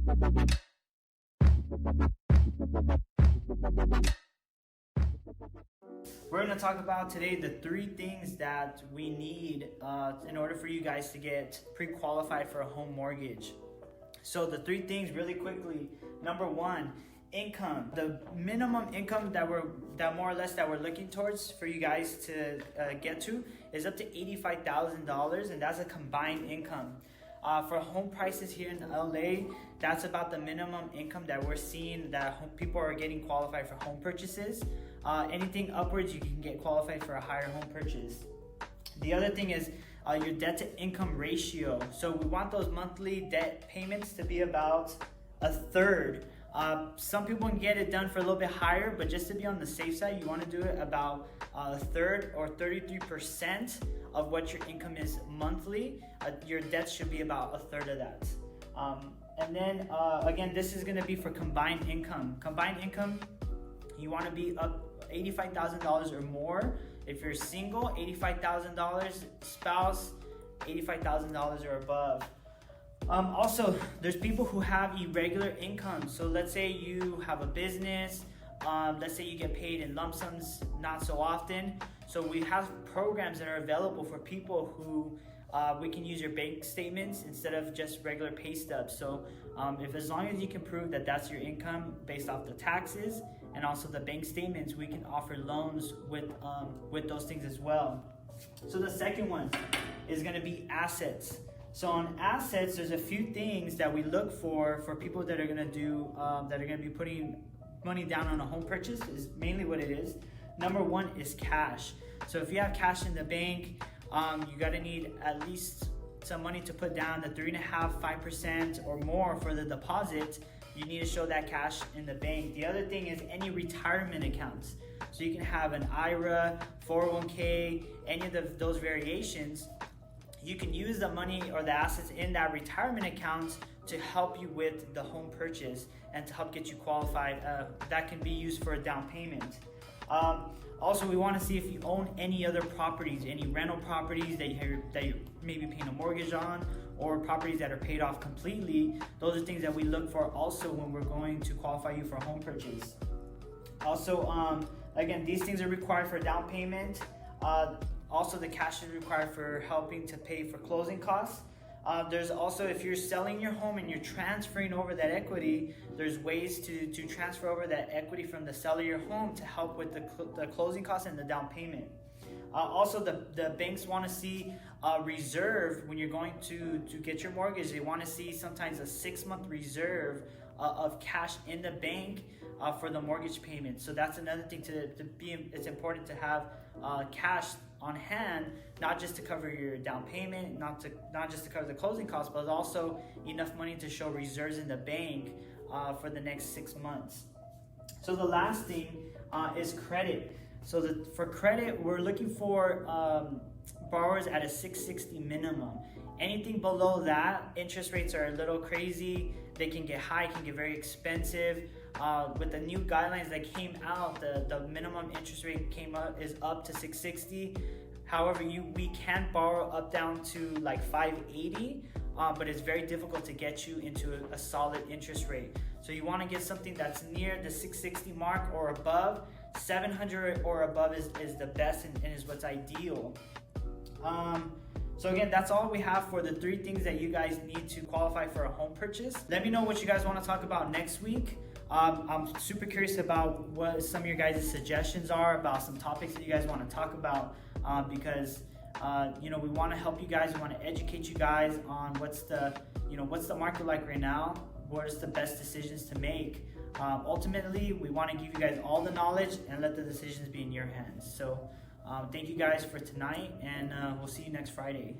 We're going to talk about today the 3 things that we need in order for you guys to get pre-qualified for a home mortgage. So the 3 things really quickly. Number 1, income. The minimum income that we're looking towards for you guys to get to is up to $85,000, and that's a combined income. For home prices here in LA, that's about the minimum income that we're seeing that people are getting qualified for home purchases. Anything upwards, you can get qualified for a higher home purchase. The other thing is your debt to income ratio. So we want those monthly debt payments to be about a third. Some people can get it done for a little bit higher, but just to be on the safe side, you want to do it about a third or 33% of what your income is monthly. Your debt should be about a third of that. And then again, this is going to be for combined income. Combined income, you want to be up $85,000 or more. If you're single, $85,000, spouse, $85,000 or above. Also, there's people who have irregular income. So let's say you have a business, let's say you get paid in lump sums not so often. So we have programs that are available for people who we can use your bank statements instead of just regular pay stubs. So if as long as you can prove that that's your income based off the taxes and also the bank statements, we can offer loans with those things as well. So the second one is going to be assets. So on assets, there's a few things that we look for people that are going to be putting money down on a home purchase. Is mainly what it is. Number 1 is cash. So if you have cash in the bank, you got to need at least some money to put down, the 3.5% or more for the deposit. You need to show that cash in the bank. The other thing is any retirement accounts. So you can have an IRA, 401k, any of those variations. You can use the money or the assets in that retirement account to help you with the home purchase and to help get you qualified. That can be used for a down payment. Also, we want to see if you own any other properties, any rental properties that you're maybe paying a mortgage on, or properties that are paid off completely. Those are things that we look for also when we're going to qualify you for a home purchase. Also, again, these things are required for a down payment. Also, the cash is required for helping to pay for closing costs. There's also, if you're selling your home and you're transferring over that equity, there's ways to transfer over that equity from the seller of your home to help with the closing costs and the down payment. Also, the banks want to see a reserve when you're going to get your mortgage. They want to see sometimes a 6-month reserve of cash in the bank for the mortgage payment. So that's another thing it's important to have cash on hand, not just to cover your down payment, not just to cover the closing costs, but also enough money to show reserves in the bank for the next 6 months. So the last thing is credit. So for credit, we're looking for borrowers at a 660 minimum. Anything below that, interest rates are a little crazy. They can get high, can get very expensive. With the new guidelines that came out, the minimum interest rate is up to 660. However, we can borrow up down to like 580, but it's very difficult to get you into a solid interest rate. So you want to get something that's near the 660 mark or above. 700 or above is the best and is what's ideal. So again, that's all we have for the 3 things that you guys need to qualify for a home purchase. Let me know what you guys want to talk about next week. I'm super curious about what some of your guys' suggestions are about some topics that you guys want to talk about because we want to help you guys. We want to educate you guys on what's the market like right now. What is the best decisions to make? Ultimately, we want to give you guys all the knowledge and let the decisions be in your hands. So thank you guys for tonight, and we'll see you next Friday.